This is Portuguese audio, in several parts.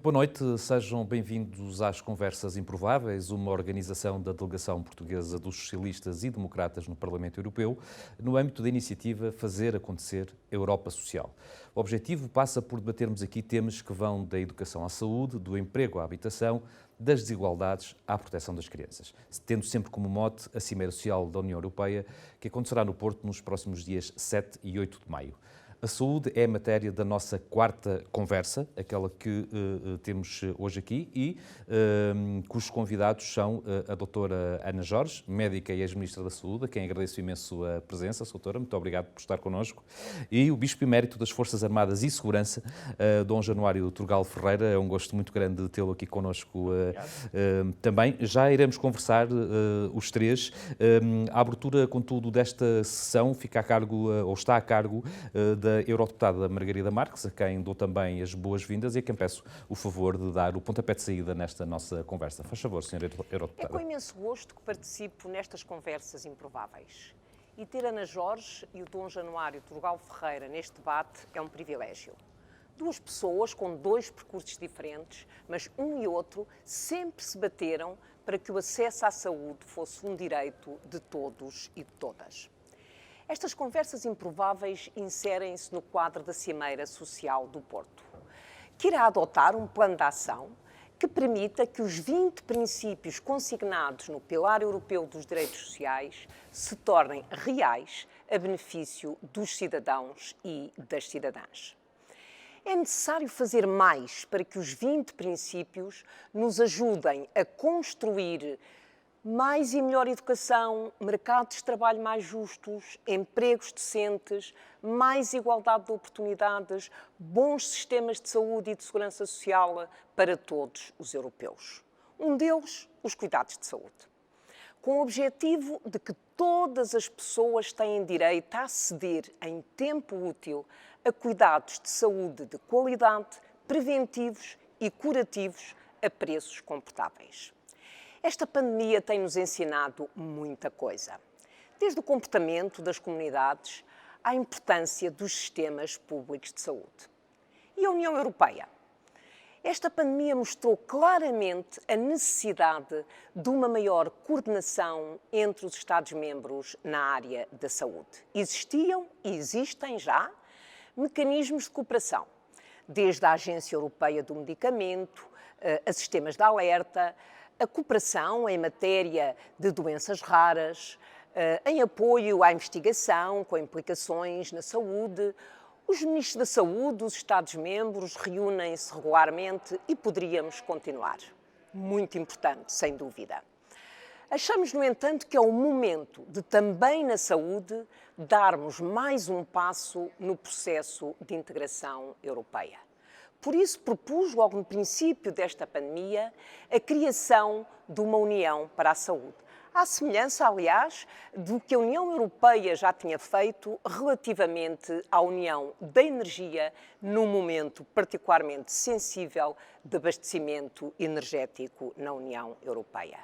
Boa noite, sejam bem-vindos às Conversas Improváveis, uma organização da Delegação Portuguesa dos Socialistas e Democratas no Parlamento Europeu, no âmbito da iniciativa Fazer Acontecer Europa Social. O objetivo passa por debatermos aqui temas que vão da educação à saúde, do emprego à habitação, das desigualdades à proteção das crianças, tendo sempre como mote a Cimeira Social da União Europeia, que acontecerá no Porto nos próximos dias 7 e 8 de maio. A saúde é a matéria da nossa quarta conversa, aquela que temos hoje aqui, e cujos convidados são a doutora Ana Jorge, médica e ex-ministra da Saúde, a quem agradeço imenso a presença, doutora, muito obrigado por estar connosco, e o Bispo Emérito das Forças Armadas e Segurança, Dom Januário Turgal Ferreira. É um gosto muito grande de tê-lo aqui connosco também. Já iremos conversar os três. A abertura, contudo, desta sessão fica a cargo, ou está a cargo, da eurodeputada Margarida Marques, a quem dou também as boas-vindas e a quem peço o favor de dar o pontapé de saída nesta nossa conversa. Faz favor, senhora eurodeputada. É com imenso gosto que participo nestas conversas improváveis. E ter Ana Jorge e o Dom Januário Turgal Ferreira neste debate é um privilégio. Duas pessoas com dois percursos diferentes, mas um e outro sempre se bateram para que o acesso à saúde fosse um direito de todos e de todas. Estas conversas improváveis inserem-se no quadro da Cimeira Social do Porto, que irá adotar um plano de ação que permita que os 20 princípios consignados no Pilar Europeu dos Direitos Sociais se tornem reais a benefício dos cidadãos e das cidadãs. É necessário fazer mais para que os 20 princípios nos ajudem a construir mais e melhor educação, mercados de trabalho mais justos, empregos decentes, mais igualdade de oportunidades, bons sistemas de saúde e de segurança social para todos os europeus. Um deles, os cuidados de saúde. Com o objetivo de que todas as pessoas têm direito a aceder em tempo útil a cuidados de saúde de qualidade, preventivos e curativos a preços confortáveis. Esta pandemia tem-nos ensinado muita coisa, desde o comportamento das comunidades à importância dos sistemas públicos de saúde. E a União Europeia? Esta pandemia mostrou claramente a necessidade de uma maior coordenação entre os Estados-membros na área da saúde. Existiam e existem já mecanismos de cooperação, desde a Agência Europeia do Medicamento, a sistemas de alerta, a cooperação em matéria de doenças raras, em apoio à investigação com implicações na saúde. Os ministros da Saúde dos Estados-membros reúnem-se regularmente e poderíamos continuar. Muito importante, sem dúvida. Achamos, no entanto, que é o momento de também na saúde darmos mais um passo no processo de integração europeia. Por isso, propus logo no princípio desta pandemia a criação de uma União para a Saúde. À semelhança, aliás, do que a União Europeia já tinha feito relativamente à União da Energia num momento particularmente sensível de abastecimento energético na União Europeia.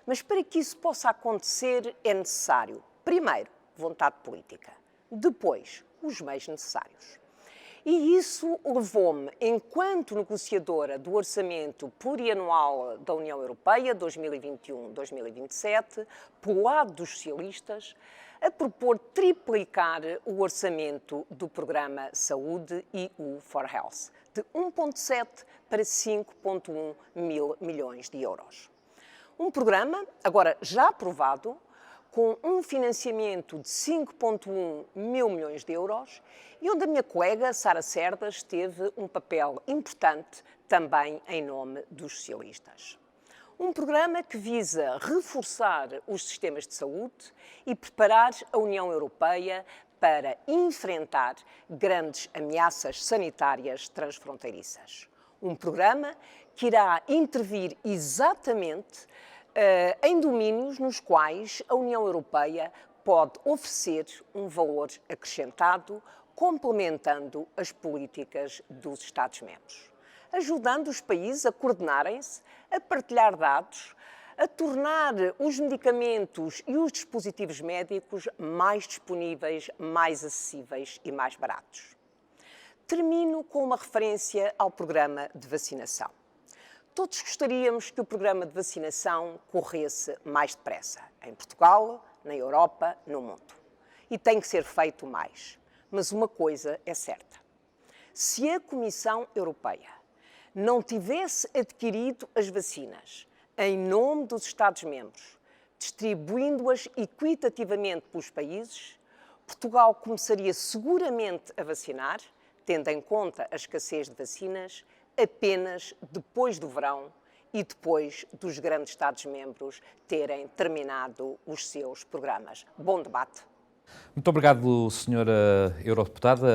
Mas para que isso possa acontecer é necessário, primeiro, vontade política, depois, os meios necessários. E isso levou-me, enquanto negociadora do Orçamento Plurianual da União Europeia, 2021-2027, pelo lado dos socialistas, a propor triplicar o orçamento do Programa Saúde EU for Health, de 1,7 para 5,1 mil milhões de euros. Um programa, agora já aprovado, com um financiamento de 5,1 mil milhões de euros e onde a minha colega Sara Cerdas teve um papel importante também em nome dos socialistas. Um programa que visa reforçar os sistemas de saúde e preparar a União Europeia para enfrentar grandes ameaças sanitárias transfronteiriças. Um programa que irá intervir exatamente em domínios nos quais a União Europeia pode oferecer um valor acrescentado, complementando as políticas dos Estados-membros, ajudando os países a coordenarem-se, a partilhar dados, a tornar os medicamentos e os dispositivos médicos mais disponíveis, mais acessíveis e mais baratos. Termino com uma referência ao programa de vacinação. Todos gostaríamos que o programa de vacinação corresse mais depressa, em Portugal, na Europa, no mundo. E tem que ser feito mais. Mas uma coisa é certa. Se a Comissão Europeia não tivesse adquirido as vacinas em nome dos Estados-membros, distribuindo-as equitativamente pelos países, Portugal começaria seguramente a vacinar, tendo em conta a escassez de vacinas, apenas depois do verão e depois dos grandes Estados-membros terem terminado os seus programas. Bom debate. Muito obrigado, Sra. Eurodeputada.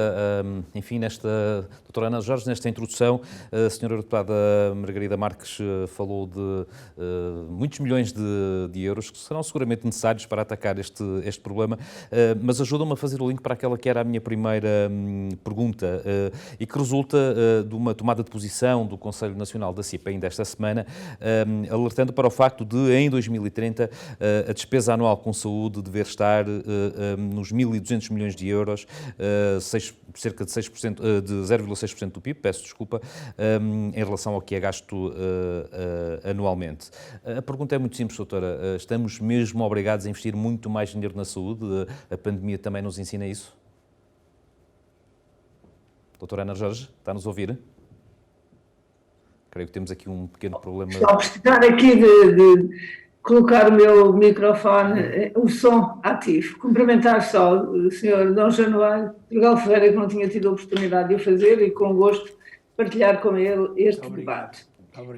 Enfim, doutora Ana Jorge, nesta introdução, a Sra. Eurodeputada Margarida Marques falou de muitos milhões de euros que serão seguramente necessários para atacar este problema, mas ajudam-me a fazer o link para aquela que era a minha primeira pergunta e que resulta de uma tomada de posição do Conselho Nacional da CIP ainda esta semana, alertando para o facto de, em 2030, a despesa anual com saúde dever estar nos 1.200 milhões de euros, cerca de 6%, de 0,6% do PIB, peço desculpa, em relação ao que é gasto anualmente. A pergunta é muito simples, doutora. Estamos mesmo obrigados a investir muito mais dinheiro na saúde? A pandemia também nos ensina isso? Doutora Ana Jorge, está-nos a ouvir? Creio que temos aqui um pequeno problema. Estou a precisar aqui de colocar o meu microfone, o som ativo. Cumprimentar só o Sr. Dom Januário Turgal Ferreira, que não tinha tido a oportunidade de o fazer, e com gosto partilhar com ele este debate.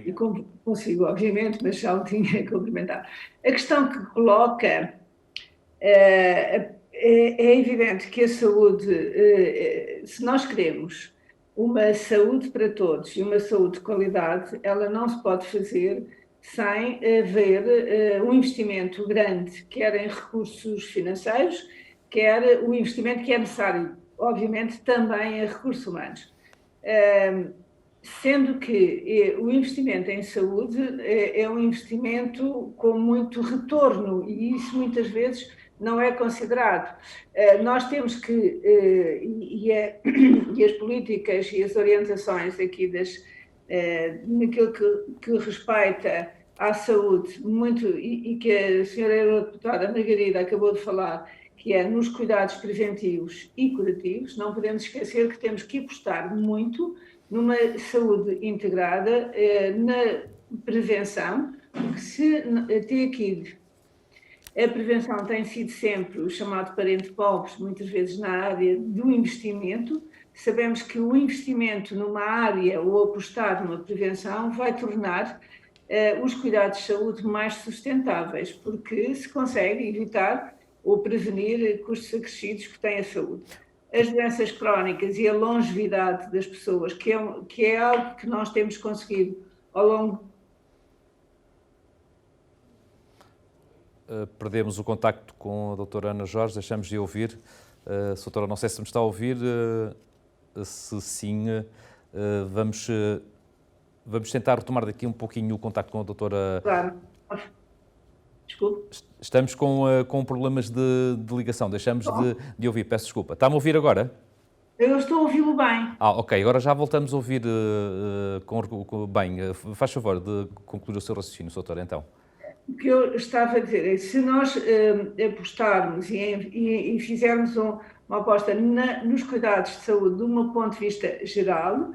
E consigo, obviamente, mas já o tinha que cumprimentar. A questão que coloca é evidente que a saúde, se nós queremos uma saúde para todos e uma saúde de qualidade, ela não se pode fazer sem haver um investimento grande, quer em recursos financeiros, quer o investimento que é necessário, obviamente, também em recursos humanos. Sendo que o investimento em saúde é um investimento com muito retorno e isso muitas vezes não é considerado. Nós temos que, e as políticas e as orientações aqui naquilo que respeita à saúde, muito, e que a senhora Eurodeputada Margarida acabou de falar, que é nos cuidados preventivos e curativos, não podemos esquecer que temos que apostar muito numa saúde integrada, na prevenção, porque se até aqui a prevenção tem sido sempre o chamado parente pobre, muitas vezes na área do investimento. Sabemos que o investimento numa área ou apostar numa prevenção vai tornar os cuidados de saúde mais sustentáveis, porque se consegue evitar ou prevenir custos acrescidos que tem a saúde. As doenças crónicas e a longevidade das pessoas, que é algo que nós temos conseguido ao longo. Perdemos o contacto com a doutora Ana Jorge, deixamos de ouvir. Doutora, não sei se me está a ouvir. Se sim, vamos tentar retomar daqui um pouquinho o contacto com a doutora. Claro. Desculpe. Estamos com problemas de ligação, deixamos de ouvir, peço desculpa. Está-me a ouvir agora? Eu estou a ouvi-lo bem. Ok, agora já voltamos a ouvir bem. Faz favor de concluir o seu raciocínio, doutora, então. O que eu estava a dizer é que se nós apostarmos e fizermos uma aposta nos cuidados de saúde de um ponto de vista geral,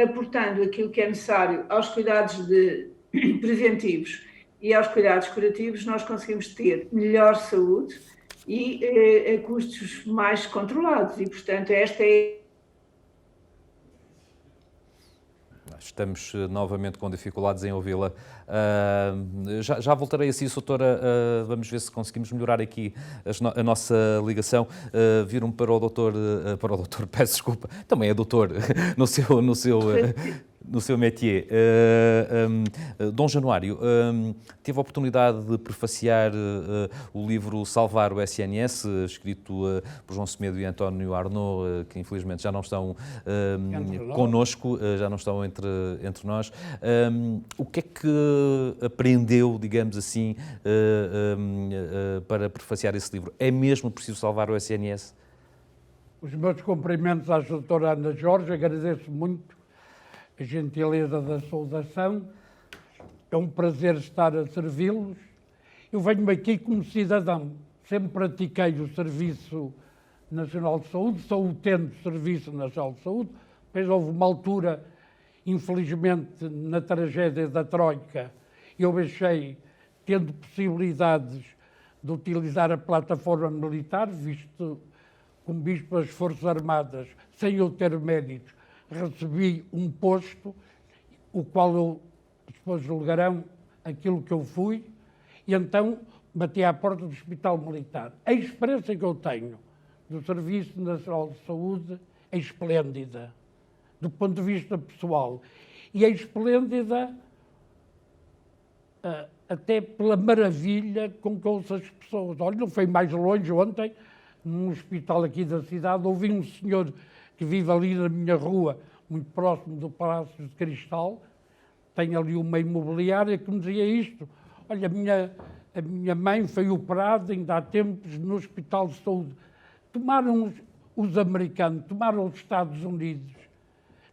aportando aquilo que é necessário aos cuidados preventivos e aos cuidados curativos, nós conseguimos ter melhor saúde e a custos mais controlados. E, portanto, esta é... Estamos novamente com dificuldades em ouvi-la. Já voltarei a si, doutora. Vamos ver se conseguimos melhorar aqui a nossa ligação. Viro-me para o doutor, peço desculpa, também é doutor, no seu métier. Dom Januário, teve a oportunidade de prefaciar o livro Salvar o SNS, escrito por João Semedo e António Arnaud, que infelizmente já não estão connosco, já não estão entre nós. O que é que aprendeu, digamos assim, para prefaciar esse livro? É mesmo preciso salvar o SNS? Os meus cumprimentos à doutora Ana Jorge, agradeço muito a gentileza da saudação. É um prazer estar a servi-los. Eu venho aqui como cidadão, sempre pratiquei o Serviço Nacional de Saúde, sou utente do Serviço Nacional de Saúde, depois houve uma altura, infelizmente, na tragédia da Troika, eu achei, tendo possibilidades de utilizar a plataforma militar, visto como Bispo das Forças Armadas, sem eu ter méritos, recebi um posto, o qual eu, depois julgarão aquilo que eu fui, e então bati à porta do Hospital Militar. A experiência que eu tenho do Serviço Nacional de Saúde é esplêndida, do ponto de vista pessoal. E é esplêndida até pela maravilha com que ouço as pessoas. Olha, não foi mais longe ontem, num hospital aqui da cidade, ouvi um senhor que vive ali na minha rua, muito próximo do Palácio de Cristal, tem ali uma imobiliária, que me dizia isto. Olha, a minha mãe foi operada ainda há tempos no Hospital de Saúde. Tomaram os americanos, tomaram os Estados Unidos,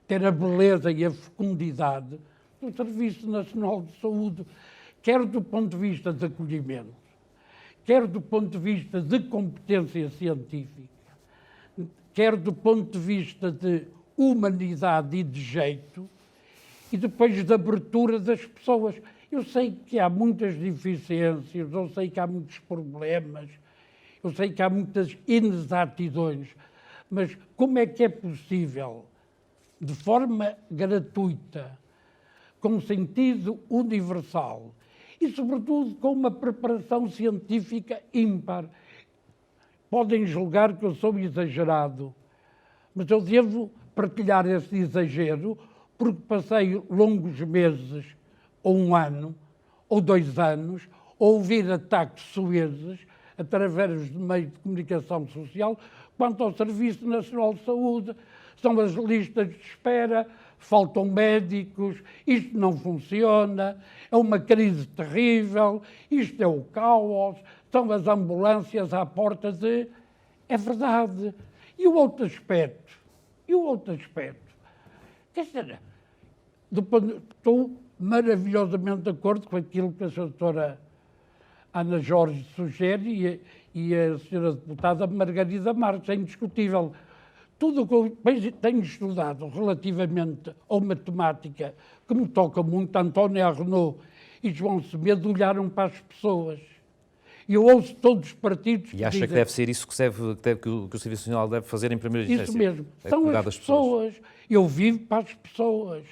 ter a beleza e a fecundidade do Serviço Nacional de Saúde, quer do ponto de vista de acolhimento, quer do ponto de vista de competência científica, quer do ponto de vista de humanidade e de jeito, e depois da abertura das pessoas. Eu sei que há muitas deficiências, eu sei que há muitos problemas, eu sei que há muitas inexatidões, mas como é que é possível, de forma gratuita, com sentido universal e, sobretudo, com uma preparação científica ímpar? Podem julgar que eu sou exagerado, mas eu devo partilhar esse exagero porque passei longos meses, ou um ano, ou 2 anos, a ouvir ataques sueces através de meios de comunicação social quanto ao Serviço Nacional de Saúde. São as listas de espera, faltam médicos, isto não funciona, é uma crise terrível, isto é o caos, são as ambulâncias à porta de... É verdade. E o outro aspecto? Quer dizer, estou maravilhosamente de acordo com aquilo que a doutora Ana Jorge sugere e a senhora deputada Margarida Marques, é indiscutível. Tudo o que eu tenho estudado relativamente à matemática, que me toca muito, António Arnaud e João Semedo olharam para as pessoas. E eu ouço todos os partidos... E acha que deve ser isso que o Serviço Nacional deve fazer em primeira instância? Isso mesmo. São as pessoas. Eu vivo para as pessoas.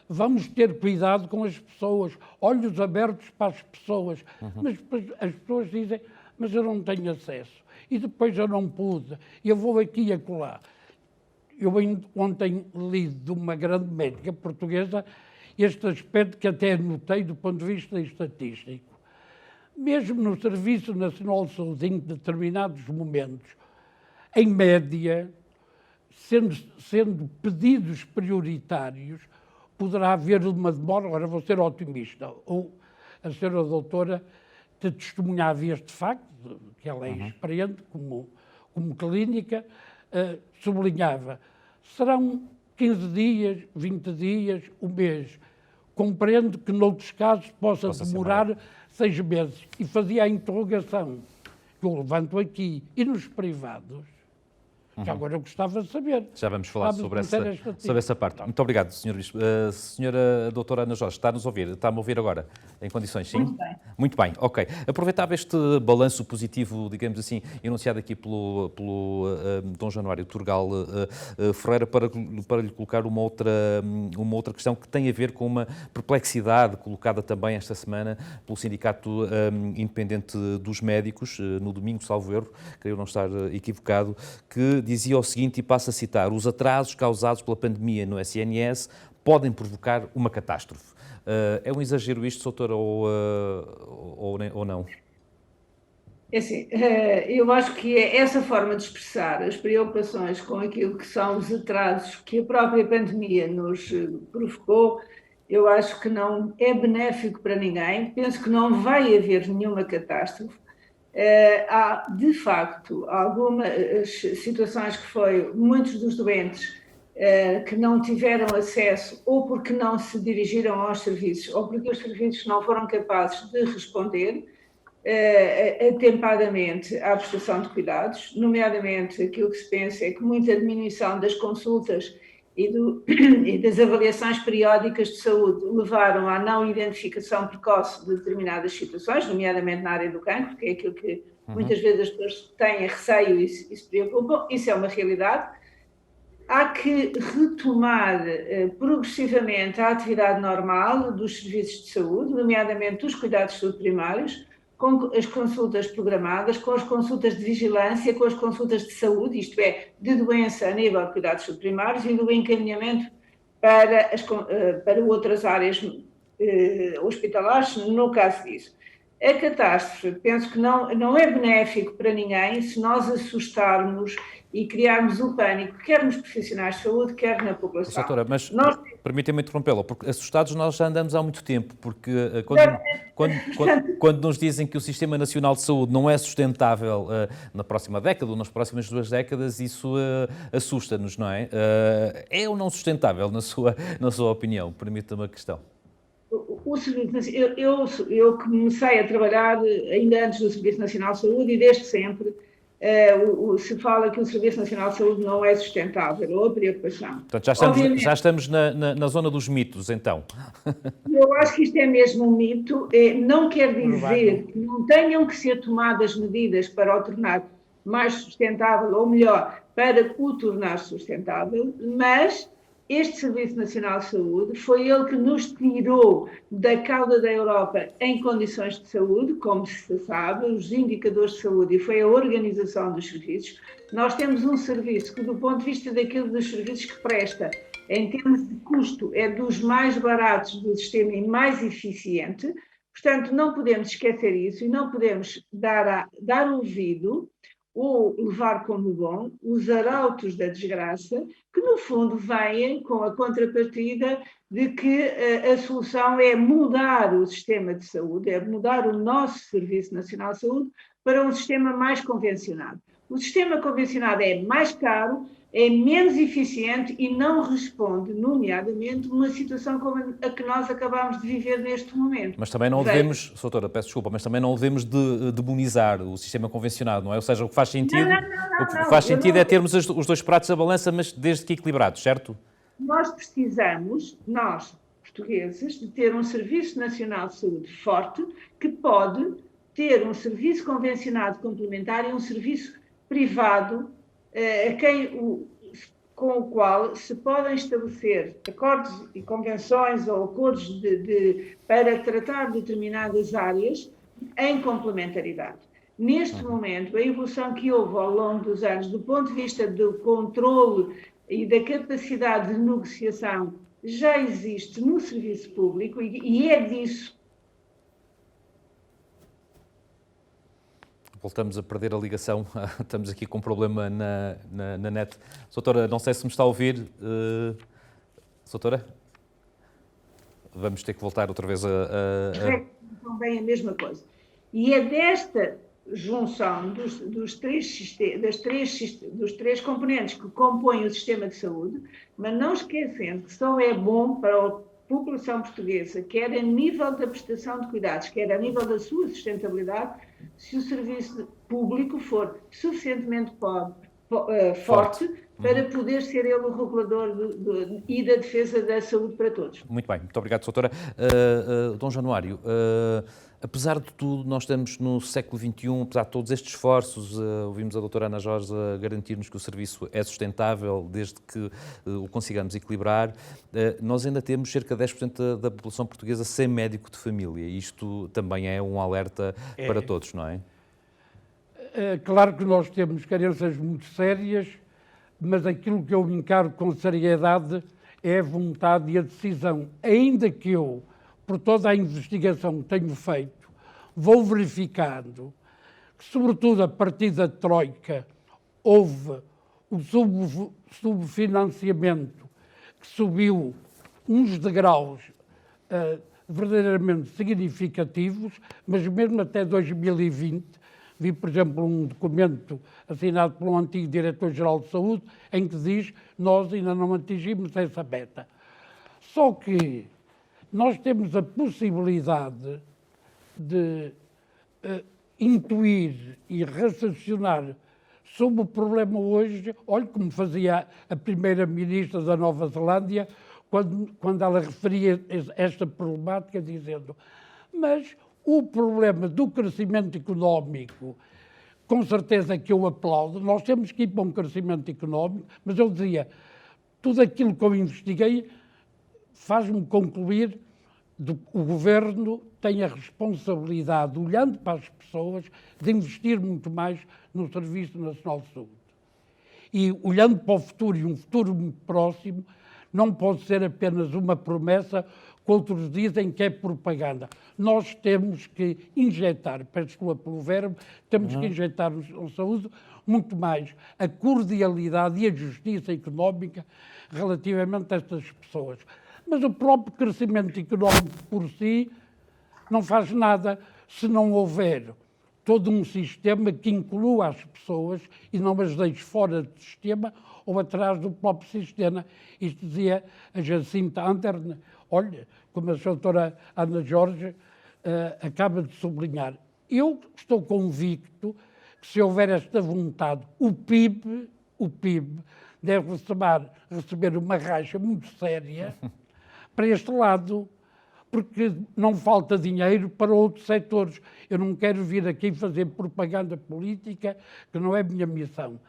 Vamos ter cuidado com as pessoas, olhos abertos para as pessoas. Mas as pessoas dizem, mas eu não tenho acesso. E depois eu não pude. Eu vou aqui e acolá. Eu ontem li de uma grande médica portuguesa este aspecto que até anotei do ponto de vista estatístico. Mesmo no Serviço Nacional de Saúde, em determinados momentos, em média, sendo pedidos prioritários, poderá haver uma demora. Agora vou ser otimista. Ou a senhora doutora que testemunhava este facto, que ela é experiente como clínica, sublinhava, serão 15 dias, 20 dias, um mês. Compreendo que noutros casos possa demorar 6 meses. E fazia a interrogação que eu levanto aqui. E nos privados? Que agora eu gostava de saber. Já vamos falar sobre essa parte. Muito obrigado, Sr. Bispo. Senhora doutora Ana Jorge, está-nos a ouvir? Está-me a ouvir agora? Em condições, sim? Muito bem. Muito bem, ok. Aproveitava este balanço positivo, digamos assim, enunciado aqui pelo Dom Januário Turgal Ferreira para lhe colocar uma outra questão que tem a ver com uma perplexidade colocada também esta semana pelo Sindicato Independente dos Médicos, no domingo, salvo erro, creio não estar equivocado, que dizia o seguinte, e passo a citar, os atrasos causados pela pandemia no SNS podem provocar uma catástrofe. É um exagero isto, doutora, ou não? É assim, eu acho que essa forma de expressar as preocupações com aquilo que são os atrasos que a própria pandemia nos provocou, eu acho que não é benéfico para ninguém. Penso que não vai haver nenhuma catástrofe. Há, de facto, algumas situações que foi muitos dos doentes que não tiveram acesso ou porque não se dirigiram aos serviços ou porque os serviços não foram capazes de responder atempadamente à prestação de cuidados, nomeadamente aquilo que se pensa é que muita diminuição das consultas e das avaliações periódicas de saúde levaram à não identificação precoce de determinadas situações, nomeadamente na área do cancro, que é aquilo que muitas vezes as pessoas têm receio e se preocupam. Isso é uma realidade. Há que retomar progressivamente a atividade normal dos serviços de saúde, nomeadamente dos cuidados de saúde primários, com as consultas programadas, com as consultas de vigilância, com as consultas de saúde, isto é, de doença a nível de cuidados de saúde primários e do encaminhamento para outras áreas hospitalares, no caso disso. A catástrofe, penso que não é benéfico para ninguém se nós assustarmos e criarmos o pânico, quer nos profissionais de saúde, quer na população. Doutora, mas permitem-me interrompê-la, porque assustados nós já andamos há muito tempo, porque quando nos dizem que o Sistema Nacional de Saúde não é sustentável na próxima década ou nas próximas 2 décadas, isso assusta-nos, não é? É ou não sustentável, na sua opinião? Permita-me a questão. O Serviço, eu comecei a trabalhar ainda antes do Serviço Nacional de Saúde e desde sempre se fala que o Serviço Nacional de Saúde não é sustentável, ou a preocupação. Portanto, já estamos na zona dos mitos, então. Eu acho que isto é mesmo um mito. Não quer dizer que não tenham que ser tomadas medidas para o tornar mais sustentável, ou melhor, para o tornar sustentável, mas este Serviço Nacional de Saúde foi ele que nos tirou da cauda da Europa em condições de saúde, como se sabe, os indicadores de saúde, e foi a organização dos serviços. Nós temos um serviço que, do ponto de vista daquilo dos serviços que presta, em termos de custo, é dos mais baratos do sistema e mais eficiente. Portanto, não podemos esquecer isso e não podemos dar ouvido ou levar como bom os arautos da desgraça, que no fundo vêm com a contrapartida de que a solução é mudar o sistema de saúde, é mudar o nosso Serviço Nacional de Saúde para um sistema mais convencionado. O sistema convencionado é mais caro, é menos eficiente e não responde, nomeadamente, uma situação como a que nós acabamos de viver neste momento. Mas também não devemos, doutora, peço desculpa, mas também não devemos demonizar o sistema convencional, não é? Ou seja, o que faz sentido, é termos os 2 pratos da balança, mas desde que equilibrados, certo? Nós precisamos, nós, portugueses, de ter um Serviço Nacional de Saúde forte, que pode ter um serviço convencionado complementar e um serviço privado com o qual se podem estabelecer acordos e convenções ou acordos para tratar determinadas áreas em complementaridade. Neste momento, a evolução que houve ao longo dos anos, do ponto de vista do controle e da capacidade de negociação, já existe no serviço público e é disso. Voltamos a perder a ligação, estamos aqui com um problema na net. Doutora, não sei se me está a ouvir. Doutora? Vamos ter que voltar outra vez Também a mesma coisa. E é desta junção dos três componentes que compõem o sistema de saúde, mas não esquecendo que só é bom para a população portuguesa, quer a nível da prestação de cuidados, quer a nível da sua sustentabilidade, se o serviço público for suficientemente forte para poder ser ele o regulador e da defesa da saúde para todos. Muito bem, muito obrigado, doutora. Dom Januário, apesar de tudo, nós estamos no século XXI, apesar de todos estes esforços, ouvimos a doutora Ana Jorge a garantir-nos que o serviço é sustentável desde que o consigamos equilibrar, nós ainda temos cerca de 10% da população portuguesa sem médico de família. Isto também é um alerta para todos, não é? É claro que nós temos carências muito sérias, mas aquilo que eu encaro com seriedade é a vontade e a decisão. Ainda que eu, por toda a investigação que tenho feito, vou verificando que, sobretudo a partir da Troika, houve o subfinanciamento que subiu uns degraus verdadeiramente significativos, mas mesmo até 2020 Vi, por exemplo, um documento assinado por um antigo diretor-geral de saúde em que diz nós ainda não atingimos essa meta. Só que nós temos a possibilidade de intuir e raciocinar sobre o problema hoje. Olha como fazia a primeira-ministra da Nova Zelândia quando ela referia esta problemática, dizendo: mas o problema do crescimento económico, com certeza que eu aplaudo, nós temos que ir para um crescimento económico, mas eu dizia, tudo aquilo que eu investiguei faz-me concluir que o Governo tem a responsabilidade, olhando para as pessoas, de investir muito mais no Serviço Nacional de Saúde. E olhando para o futuro, e um futuro muito próximo, não pode ser apenas uma promessa que outros dizem que é propaganda. Nós temos que injetar, peço desculpa pelo verbo, temos que injetar na saúde muito mais a cordialidade e a justiça económica relativamente a estas pessoas. Mas o próprio crescimento económico por si não faz nada se não houver todo um sistema que inclua as pessoas e não as deixe fora do sistema ou atrás do próprio sistema. Isto dizia a Jacinta Ardern, olha, como a doutora Ana Jorge acaba de sublinhar. Eu estou convicto que se houver esta vontade, o PIB deve receber uma racha muito séria para este lado, porque não falta dinheiro para outros setores. Eu não quero vir aqui fazer propaganda política, que não é minha missão.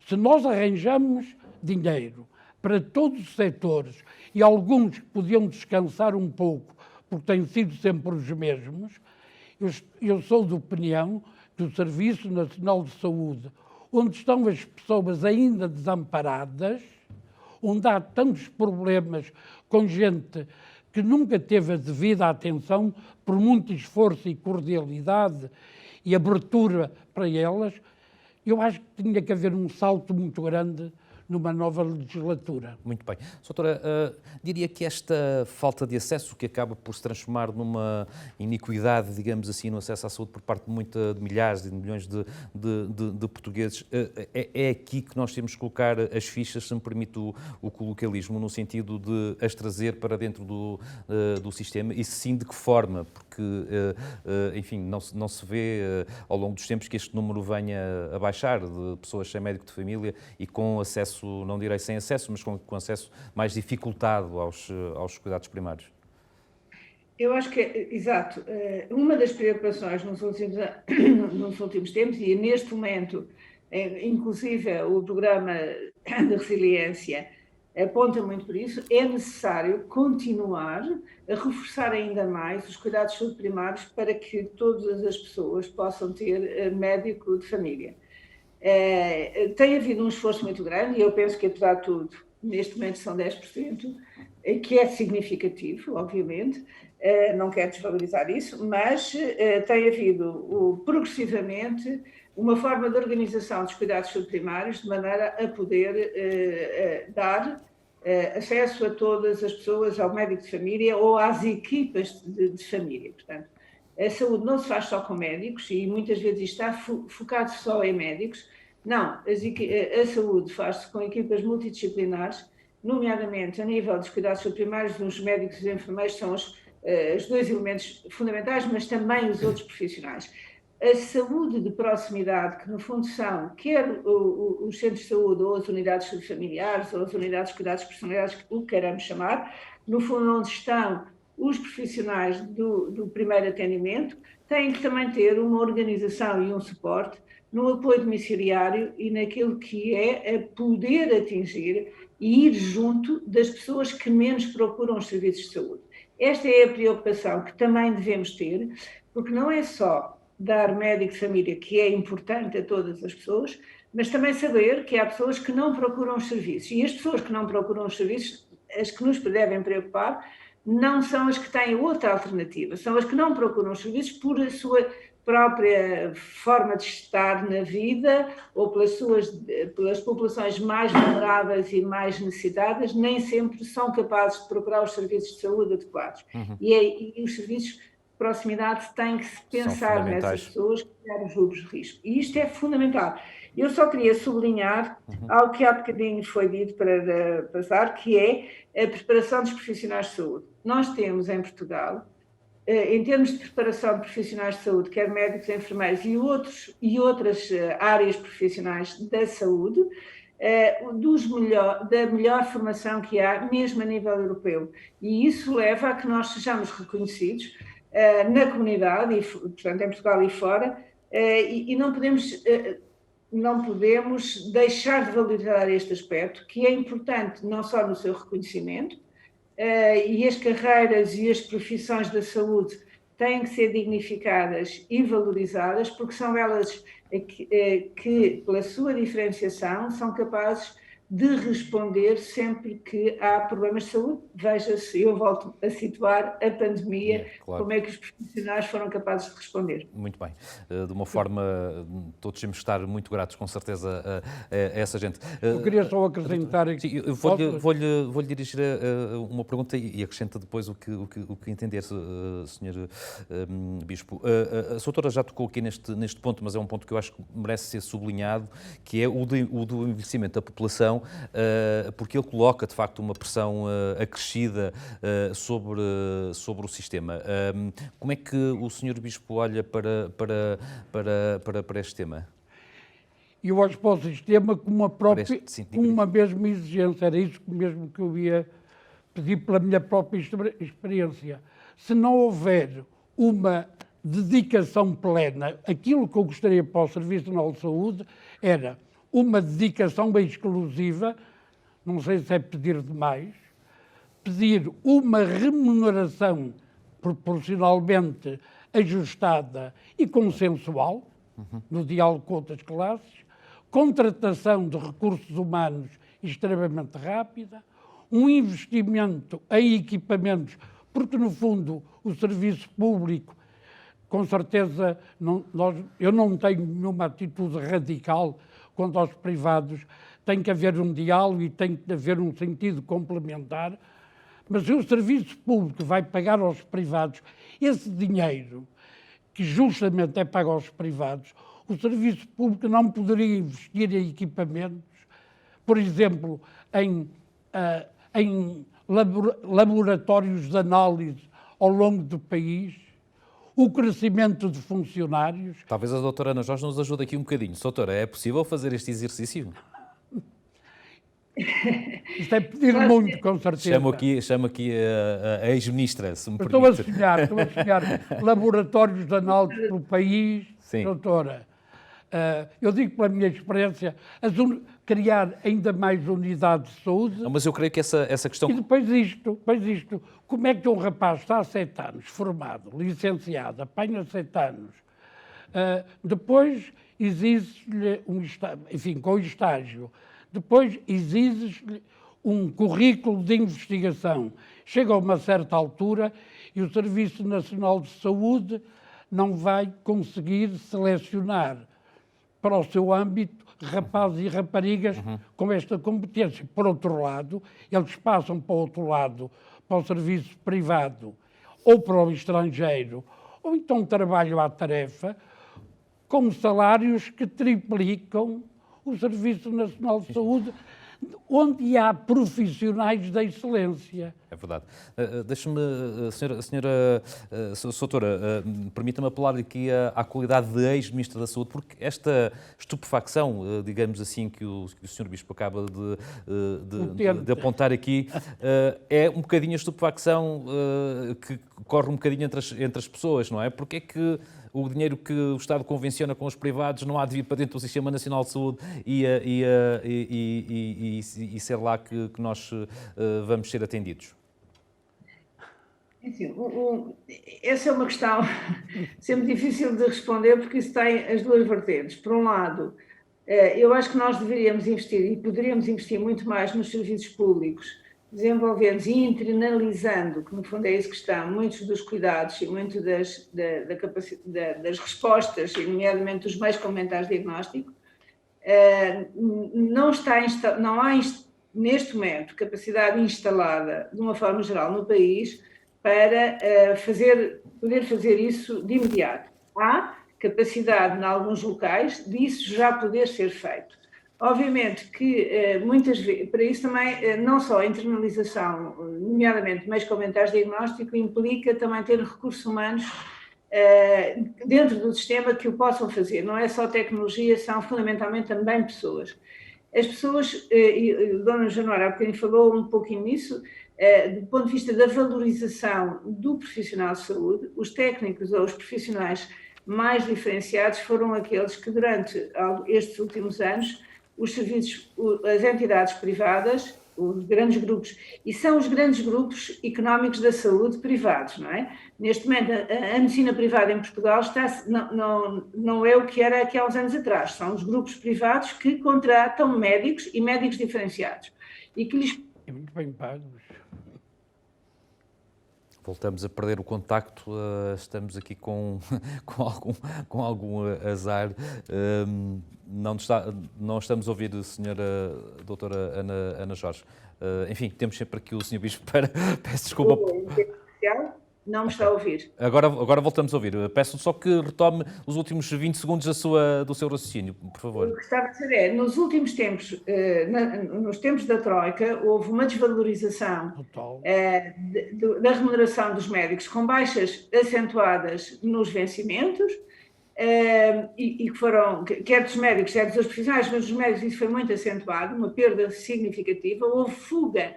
Se nós arranjamos dinheiro para todos os setores, e alguns que podiam descansar um pouco, porque têm sido sempre os mesmos, eu sou de opinião que o Serviço Nacional de Saúde, onde estão as pessoas ainda desamparadas, onde há tantos problemas com gente que nunca teve a devida atenção, por muito esforço e cordialidade e abertura para elas, eu acho que tinha que haver um salto muito grande numa nova legislatura. Muito bem. Doutora, diria que esta falta de acesso, que acaba por se transformar numa iniquidade, digamos assim, no acesso à saúde por parte de milhares e de milhões de portugueses, é aqui que nós temos que colocar as fichas, se me permite o coloquialismo, no sentido de as trazer para dentro do sistema, e sim de que forma, porque, enfim, não se vê ao longo dos tempos que este número venha a baixar, de pessoas sem médico de família e com acesso, não direi sem acesso, mas com acesso mais dificultado aos cuidados primários. Eu acho que, exato, uma das preocupações nos últimos tempos, e neste momento, inclusive o programa de resiliência aponta muito por isso, é necessário continuar a reforçar ainda mais os cuidados de saúde primários para que todas as pessoas possam ter médico de família. Tem havido um esforço muito grande, e eu penso que, apesar de tudo, neste momento são 10%, que é significativo, obviamente, não quero desvalorizar isso, mas tem havido progressivamente uma forma de organização dos cuidados subprimários de maneira a poder dar acesso a todas as pessoas ao médico de família ou às equipas de família. Portanto, a saúde não se faz só com médicos e muitas vezes está focado só em médicos. Não, a saúde faz-se com equipas multidisciplinares, nomeadamente a nível dos cuidados subprimários, os médicos e os enfermeiros são os dois elementos fundamentais, mas também os outros profissionais. A saúde de proximidade, que no fundo são quer os centros de saúde ou as unidades subfamiliares ou as unidades de cuidados personalizados, o que queiramos chamar, no fundo onde estão os profissionais do primeiro atendimento, têm que também ter uma organização e um suporte no apoio domiciliário e naquilo que é a poder atingir e ir junto das pessoas que menos procuram os serviços de saúde. Esta é a preocupação que também devemos ter, porque não é só dar médico de família, que é importante a todas as pessoas, mas também saber que há pessoas que não procuram os serviços. E as pessoas que não procuram os serviços, as que nos devem preocupar, não são as que têm outra alternativa, são as que não procuram os serviços por a sua própria forma de estar na vida ou pelas populações mais vulneráveis e mais necessitadas, nem sempre são capazes de procurar os serviços de saúde adequados. E os serviços proximidade tem que se pensar nessas pessoas, criar os grupos de risco. E isto é fundamental. Eu só queria sublinhar algo que há bocadinho foi dito para passar, que é a preparação dos profissionais de saúde. Nós temos em Portugal, em termos de preparação de profissionais de saúde, quer médicos, enfermeiros e outras áreas profissionais da saúde, da melhor formação que há, mesmo a nível europeu. E isso leva a que nós sejamos reconhecidos na comunidade, e, portanto, em Portugal e fora, e não podemos deixar de valorizar este aspecto, que é importante não só no seu reconhecimento, e as carreiras e as profissões da saúde têm que ser dignificadas e valorizadas, porque são elas que, pela sua diferenciação, são capazes de responder sempre que há problemas de saúde. Veja-se, eu volto a situar a pandemia, claro. Como é que os profissionais foram capazes de responder. Muito bem. De uma forma, todos temos de estar muito gratos, com certeza, a essa gente. Eu queria só acrescentar aqui. Sim, eu vou-lhe dirigir uma pergunta e acrescenta depois o que entender, Sr. Bispo. A sua doutora já tocou aqui neste ponto, mas é um ponto que eu acho que merece ser sublinhado, que é o do envelhecimento da população, porque ele coloca, de facto, uma pressão acrescida sobre o sistema. Como é que o Sr. Bispo olha para este tema? Eu olho para o sistema com uma mesma exigência. Era isso mesmo que eu ia pedir pela minha própria experiência. Se não houver uma dedicação plena, aquilo que eu gostaria para o Serviço Nacional de Saúde era uma dedicação bem exclusiva, não sei se é pedir demais, pedir uma remuneração proporcionalmente ajustada e consensual, no diálogo com outras classes, contratação de recursos humanos extremamente rápida, um investimento em equipamentos, porque, no fundo, o serviço público, com certeza, eu não tenho nenhuma atitude radical quanto aos privados, tem que haver um diálogo e tem que haver um sentido complementar, mas se o serviço público vai pagar aos privados esse dinheiro, que justamente é pago aos privados, o serviço público não poderia investir em equipamentos, por exemplo, em laboratórios de análise ao longo do país, o crescimento de funcionários. Talvez a doutora Ana Jorge nos ajude aqui um bocadinho. Doutora, é possível fazer este exercício? Isto é pedir muito, com certeza. Chamo aqui a ex-ministra, se me permite. Estou a sonhar laboratórios de análise pelo país, sim. Doutora. Eu digo pela minha experiência, criar ainda mais unidades de saúde. Não, mas eu creio que essa questão... E depois isto, como é que um rapaz está há 7 anos, formado, licenciado, apanha 7 anos, depois exige-lhe com o estágio, depois exige-lhe um currículo de investigação. Chega a uma certa altura e o Serviço Nacional de Saúde não vai conseguir selecionar para o seu âmbito rapazes e raparigas com esta competência. Por outro lado, eles passam para o outro lado, para o serviço privado ou para o estrangeiro, ou então trabalham à tarefa com salários que triplicam o Serviço Nacional de Saúde, onde há profissionais da excelência. É verdade. Deixe-me, senhora doutora, permita-me apelar aqui à qualidade de ex-ministra da Saúde, porque esta estupefacção, digamos assim, que o senhor Bispo acaba de apontar aqui, é um bocadinho a estupefacção que corre um bocadinho entre as pessoas, não é? Porque é que o dinheiro que o Estado convenciona com os privados não há de vir para dentro do Sistema Nacional de Saúde e ser lá que nós vamos ser atendidos? Enfim, essa é uma questão sempre difícil de responder, porque isso tem as duas vertentes. Por um lado, eu acho que nós deveríamos investir e poderíamos investir muito mais nos serviços públicos, desenvolvendo e internalizando, que no fundo é isso que estão, muitos dos cuidados e muito das respostas, e nomeadamente dos meios complementares de diagnóstico. Não há neste momento capacidade instalada, de uma forma geral, no país, para poder fazer isso de imediato. Há capacidade, em alguns locais, disso já poder ser feito. Obviamente que, muitas vezes, para isso também, não só a internalização, nomeadamente meios complementares de diagnóstico, implica também ter recursos humanos dentro do sistema que o possam fazer. Não é só tecnologia, são fundamentalmente também pessoas. As pessoas, e a Dona Januária há bocadinho falou um pouquinho nisso, do ponto de vista da valorização do profissional de saúde, os técnicos ou os profissionais mais diferenciados foram aqueles que, durante estes últimos anos, os serviços, as entidades privadas, os grandes grupos, e são os grandes grupos económicos da saúde privados, não é? Neste momento, a medicina privada em Portugal não é o que era aqui há uns anos atrás, são os grupos privados que contratam médicos e médicos diferenciados. E que lhes... muito bem pagos. Voltamos a perder o contacto, estamos aqui com algum azar. Não estamos a ouvir a senhora doutora Ana Jorge. Enfim, temos sempre aqui o senhor Bispo para... Peço desculpa. Não me está a ouvir. Agora voltamos a ouvir. Peço só que retome os últimos 20 segundos do seu raciocínio, por favor. O que estava a dizer é, nos últimos tempos, nos tempos da Troika, houve uma desvalorização da remuneração dos médicos, com baixas acentuadas nos vencimentos, e que foram, quer dos médicos, quer dos profissionais, mas dos médicos isso foi muito acentuado, uma perda significativa. Houve fuga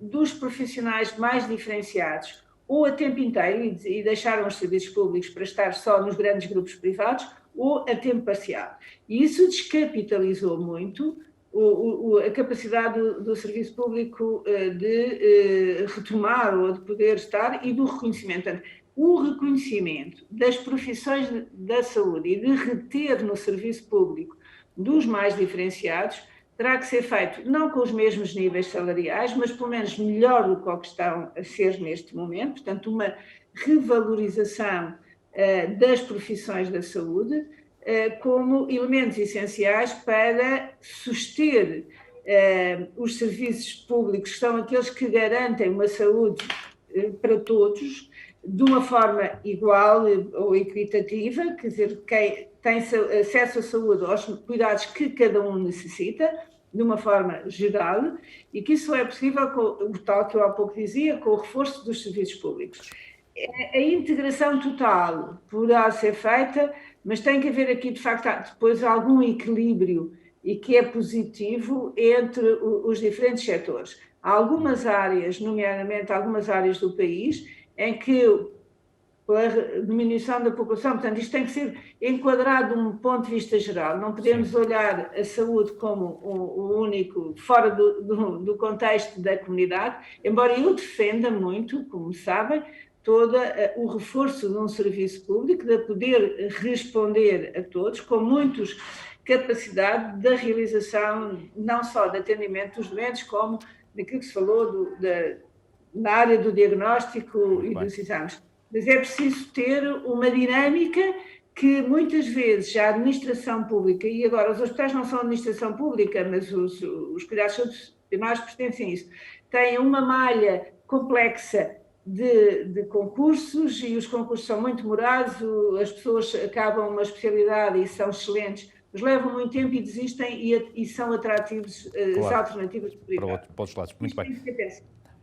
dos profissionais mais diferenciados, ou a tempo inteiro, e deixaram os serviços públicos para estar só nos grandes grupos privados, ou a tempo parcial. E isso descapitalizou muito a capacidade do serviço público de retomar ou de poder estar, e do reconhecimento. Portanto, o reconhecimento das profissões da saúde e de reter no serviço público dos mais diferenciados terá que ser feito não com os mesmos níveis salariais, mas pelo menos melhor do que o que estão a ser neste momento, portanto uma revalorização das profissões da saúde como elementos essenciais para suster os serviços públicos, que são aqueles que garantem uma saúde para todos, de uma forma igual ou equitativa, quer dizer, quem tem acesso à saúde, aos cuidados que cada um necessita, de uma forma geral, e que isso é possível, o tal que eu há pouco dizia, com o reforço dos serviços públicos. A integração total poderá ser feita, mas tem que haver aqui, de facto, depois algum equilíbrio, e que é positivo, entre os diferentes setores. Há algumas áreas, nomeadamente algumas áreas do país, em que, pela diminuição da população, portanto, isto tem que ser enquadrado de um ponto de vista geral. Não podemos olhar a saúde como o único, fora do contexto da comunidade, embora eu defenda muito, como sabem, todo o reforço de um serviço público, de poder responder a todos, com muitas capacidade da realização, não só de atendimento dos doentes, como daquilo que se falou na área do diagnóstico e dos exames. Mas é preciso ter uma dinâmica que muitas vezes a administração pública, e agora os hospitais não são administração pública, mas os cuidados de saúde primários pertencem a isso, têm uma malha complexa de concursos, e os concursos são muito demorados, as pessoas acabam uma especialidade e são excelentes, mas levam muito tempo e desistem, e são atrativos as alternativas do privado. Para outros lados. Muito bem.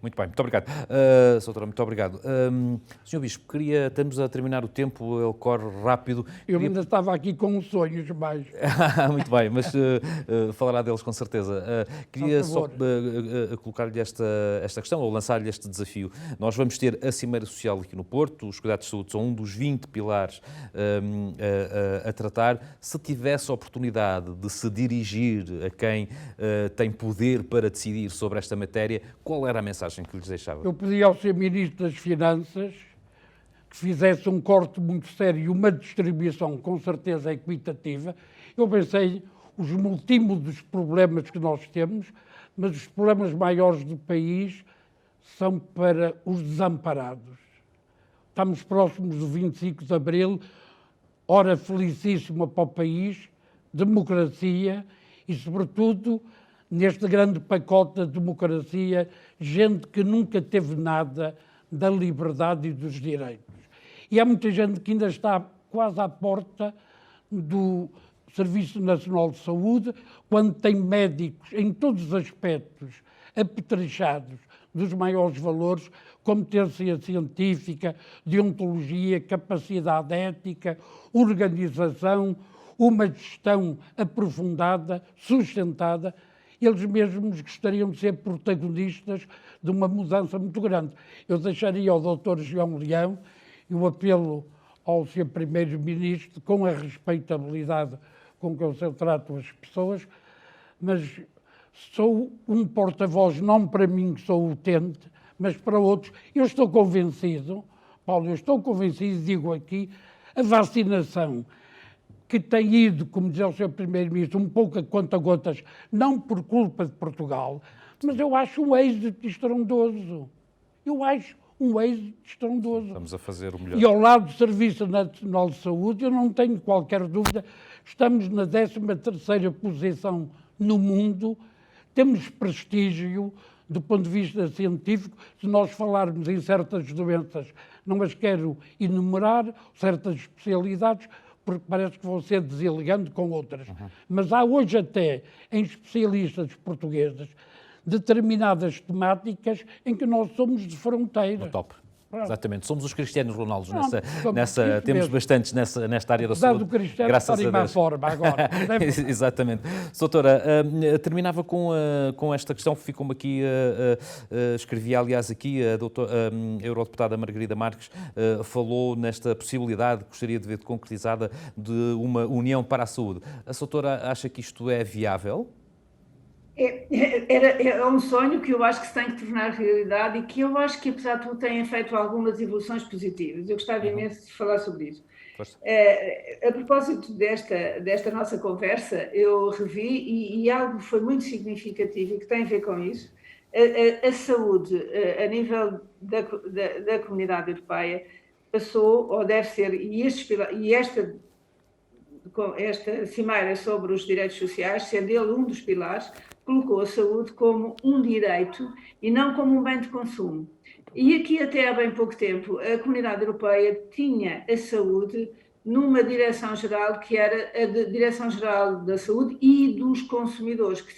Muito bem, muito obrigado. Soutora, muito obrigado. Sr. Bispo, estamos a terminar o tempo, ele corre rápido. Eu ainda estava aqui com sonhos mais. Muito bem, mas falará deles com certeza. Queria só colocar-lhe esta questão, ou lançar-lhe este desafio. Nós vamos ter a Cimeira Social aqui no Porto, os cuidados de saúde são um dos 20 pilares a tratar. Se tivesse a oportunidade de se dirigir a quem tem poder para decidir sobre esta matéria, qual era a mensagem que lhes deixava? Eu pedi ao Sr. Ministro das Finanças que fizesse um corte muito sério e uma distribuição com certeza equitativa. Eu pensei os múltiplos problemas que nós temos, mas os problemas maiores do país são para os desamparados. Estamos próximos do 25 de Abril, hora felicíssima para o país, democracia e, sobretudo, neste grande pacote da democracia, gente que nunca teve nada da liberdade e dos direitos. E há muita gente que ainda está quase à porta do Serviço Nacional de Saúde, quando tem médicos em todos os aspectos apetrechados dos maiores valores, competência científica, deontologia, capacidade ética, organização, uma gestão aprofundada, sustentada. Eles mesmos gostariam de ser protagonistas de uma mudança muito grande. Eu deixaria ao Dr. João Leão e o apelo ao Sr. Primeiro-Ministro, com a respeitabilidade com que eu trato as pessoas, mas sou um porta-voz, não para mim que sou utente, mas para outros. Eu estou convencido, Paulo, digo aqui, a vacinação que tem ido, como dizia o Sr. Primeiro-Ministro, um pouco a conta-gotas, não por culpa de Portugal, mas eu acho um êxito estrondoso. Estamos a fazer o melhor. E ao lado do Serviço Nacional de Saúde, eu não tenho qualquer dúvida, estamos na 13ª posição no mundo, temos prestígio do ponto de vista científico, se nós falarmos em certas doenças, não as quero enumerar, certas especialidades, porque parece que vou ser deselegante com outras. Mas há hoje até, em especialistas portugueses, determinadas temáticas em que nós somos de fronteira. Top. Exatamente, somos os Cristianos Ronaldos temos mesmo. Bastantes nesta área da Apesar saúde. do Cristiano Graças a Deus. forma agora. Exatamente. Doutora, terminava com esta questão que ficou-me aqui, escrevi aliás aqui, a Eurodeputada Margarida Marques falou nesta possibilidade, que gostaria de ver concretizada, de uma união para a saúde. A doutora acha que isto é viável? É um sonho que eu acho que se tem que tornar realidade e que eu acho que, apesar de tudo, tem feito algumas evoluções positivas. Eu gostava imenso de falar sobre isso. A propósito desta nossa conversa, eu revi e algo foi muito significativo e que tem a ver com isso. A saúde, a nível da Comunidade Europeia, passou, ou deve ser, e esta cimeira sobre os direitos sociais, sendo ele um dos pilares, colocou a saúde como um direito e não como um bem de consumo. E aqui, até há bem pouco tempo, a Comunidade Europeia tinha a saúde numa direção-geral que era a Direção-Geral da Saúde e dos Consumidores, que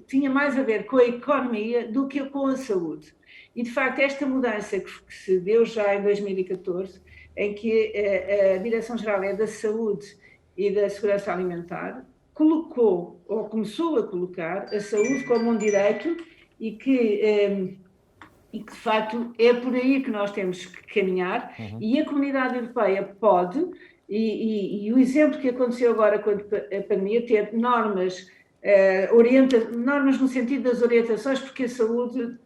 tinha mais a ver com a economia do que com a saúde. E, de facto, esta mudança que se deu já em 2014, em que a Direção-Geral é da Saúde e da Segurança Alimentar, colocou, ou começou a colocar, a saúde como um direito e que de facto, é por aí que nós temos que caminhar. E a Comunidade Europeia pode, e o exemplo que aconteceu agora com a pandemia, ter normas, normas no sentido das orientações, porque a saúde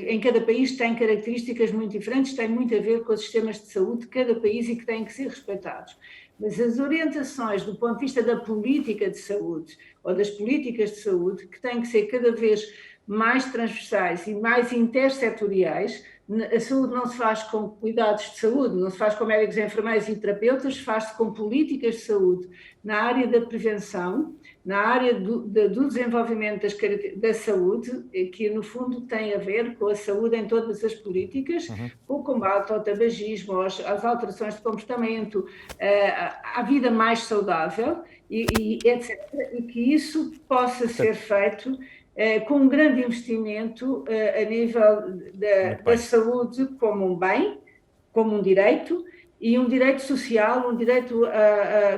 em cada país tem características muito diferentes, tem muito a ver com os sistemas de saúde de cada país e que têm que ser respeitados. Mas as orientações do ponto de vista da política de saúde ou das políticas de saúde, que têm que ser cada vez mais transversais e mais intersetoriais. A saúde não se faz com cuidados de saúde, não se faz com médicos, enfermeiros e terapeutas, faz-se com políticas de saúde na área da prevenção, na área do desenvolvimento da saúde, que no fundo tem a ver com a saúde em todas as políticas, com o combate ao tabagismo, às alterações de comportamento, à vida mais saudável, e etc. E que isso possa ser feito com um grande investimento a nível da saúde como um bem, como um direito, e um direito social, um direito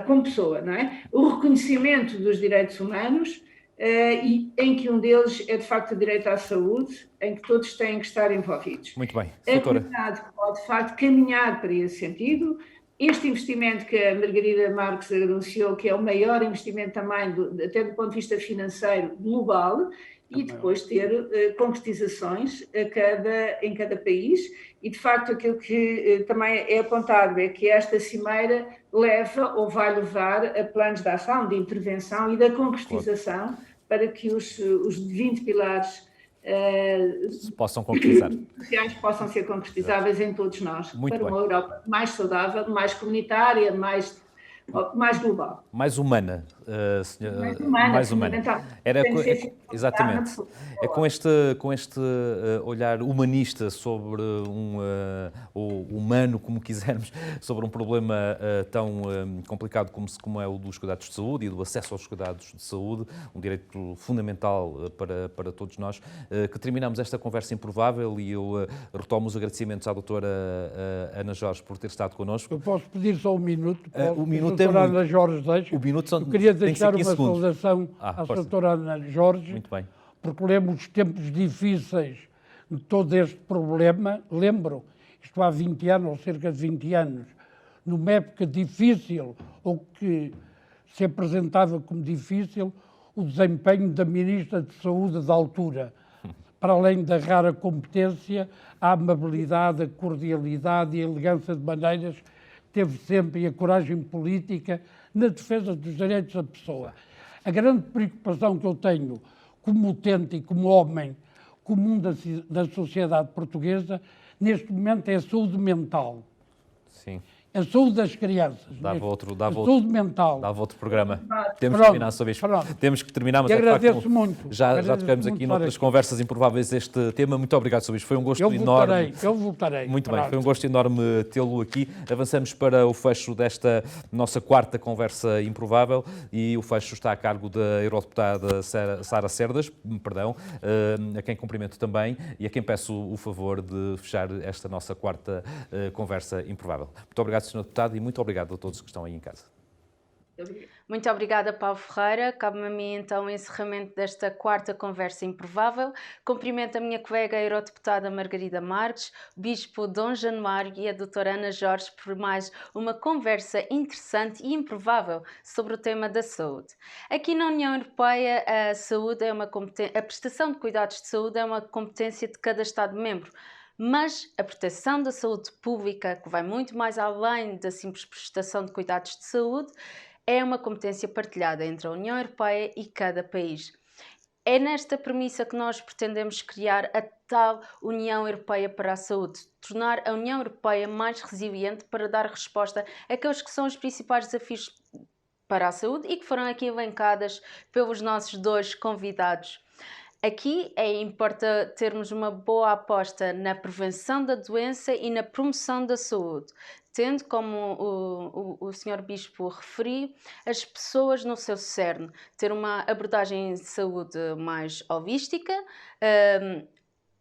como pessoa, não é? O reconhecimento dos direitos humanos, e em que um deles é de facto o direito à saúde, em que todos têm que estar envolvidos. Muito bem. A comunidade pode de facto caminhar para esse sentido. Este investimento que a Margarida Marques anunciou, que é o maior investimento também, até do ponto de vista financeiro, global, e depois ter concretizações em cada país. E, de facto, aquilo que também é apontado é que esta cimeira leva ou vai levar a planos de ação, de intervenção e da concretização para que os 20 pilares possam concretizar. Sociais possam ser concretizáveis em todos nós, Muito para bem. uma Europa mais saudável, mais comunitária, mais global. Mais humana, mais humana. Exatamente. É com este olhar humanista sobre ou humano, como quisermos, sobre um problema tão complicado como é o dos cuidados de saúde e do acesso aos cuidados de saúde, um direito fundamental para todos nós, que terminamos esta conversa improvável, e eu retomo os agradecimentos à doutora Ana Jorge por ter estado connosco. Eu posso pedir só um minuto? O minuto é muito. Ana Jorge deixa. O minuto são, eu queria tem que deixar ser 15 uma segundos. saudação à doutora Ana Jorge. Muito bem. Porque lembro os tempos difíceis de todo este problema. Lembro, isto há 20 anos, ou cerca de 20 anos, numa época difícil, ou que se apresentava como difícil, o desempenho da Ministra de Saúde da altura. Para além da rara competência, a amabilidade, a cordialidade e a elegância de maneiras, teve sempre a coragem política na defesa dos direitos da pessoa. A grande preocupação que eu tenho como utente e como homem comum da sociedade portuguesa, neste momento é a saúde mental. Sim. A saúde das crianças. Saúde mental. Dava outro programa. Temos que terminar sobre isto. Temos que terminar, mas agradeço muito. Já tivemos aqui noutras conversas improváveis este tema. Muito obrigado sobre isto. Foi um gosto enorme. Eu voltarei. Muito bem, foi um gosto enorme tê-lo aqui. Avançamos para o fecho desta nossa quarta conversa improvável, e o fecho está a cargo da eurodeputada Sara Cerdas, a quem cumprimento também e a quem peço o favor de fechar esta nossa quarta conversa improvável. Muito obrigado, Sr. Deputado, e muito obrigado a todos que estão aí em casa. Muito obrigada, Paulo Ferreira. Cabe-me a mim, então, o encerramento desta quarta conversa improvável. Cumprimento a minha colega, a eurodeputada Margarida Marques, o Bispo Dom Januário e a doutora Ana Jorge por mais uma conversa interessante e improvável sobre o tema da saúde. Aqui na União Europeia, a saúde é a prestação de cuidados de saúde é uma competência de cada Estado-membro. Mas a proteção da saúde pública, que vai muito mais além da simples prestação de cuidados de saúde, é uma competência partilhada entre a União Europeia e cada país. É nesta premissa que nós pretendemos criar a tal União Europeia para a Saúde, tornar a União Europeia mais resiliente para dar resposta àqueles que são os principais desafios para a saúde e que foram aqui elencadas pelos nossos dois convidados. Aqui importa termos uma boa aposta na prevenção da doença e na promoção da saúde, tendo, como o Sr. Bispo referiu, as pessoas no seu cerne, ter uma abordagem de saúde mais holística,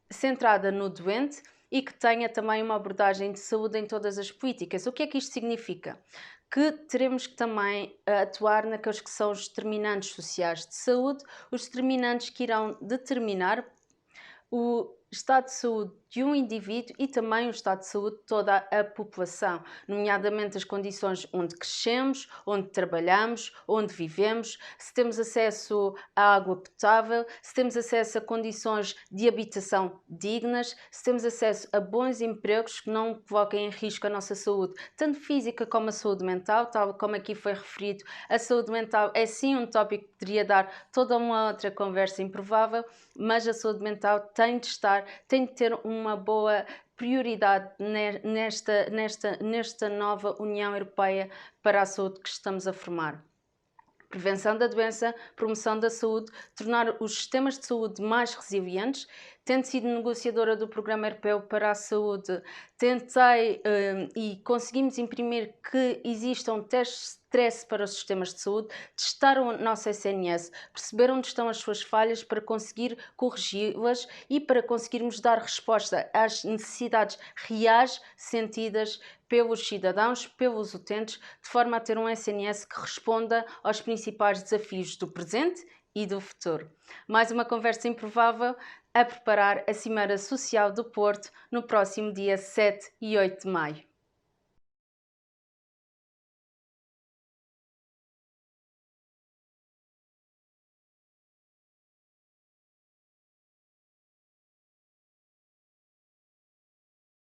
centrada no doente, e que tenha também uma abordagem de saúde em todas as políticas. O que é que isto significa? Que teremos que também atuar naqueles que são os determinantes sociais de saúde, os determinantes que irão determinar o estado de saúde de um indivíduo e também o estado de saúde de toda a população, nomeadamente as condições onde crescemos, onde trabalhamos, onde vivemos, se temos acesso à água potável, se temos acesso a condições de habitação dignas, se temos acesso a bons empregos que não coloquem em risco a nossa saúde, tanto física como a saúde mental, tal como aqui foi referido. A saúde mental é sim um tópico que poderia dar toda uma outra conversa improvável, mas a saúde mental tem de ter uma boa prioridade nesta nova União Europeia para a saúde que estamos a formar. Prevenção da doença, promoção da saúde, tornar os sistemas de saúde mais resilientes. Tendo sido negociadora do Programa Europeu para a Saúde, tentei e conseguimos imprimir que existam testes de stress para os sistemas de saúde, testar o nosso SNS, perceber onde estão as suas falhas para conseguir corrigi-las e para conseguirmos dar resposta às necessidades reais sentidas pelos cidadãos, pelos utentes, de forma a ter um SNS que responda aos principais desafios do presente e do futuro. Mais uma conversa improvável a preparar a Cimeira Social do Porto no próximo dia 7 e 8 de maio.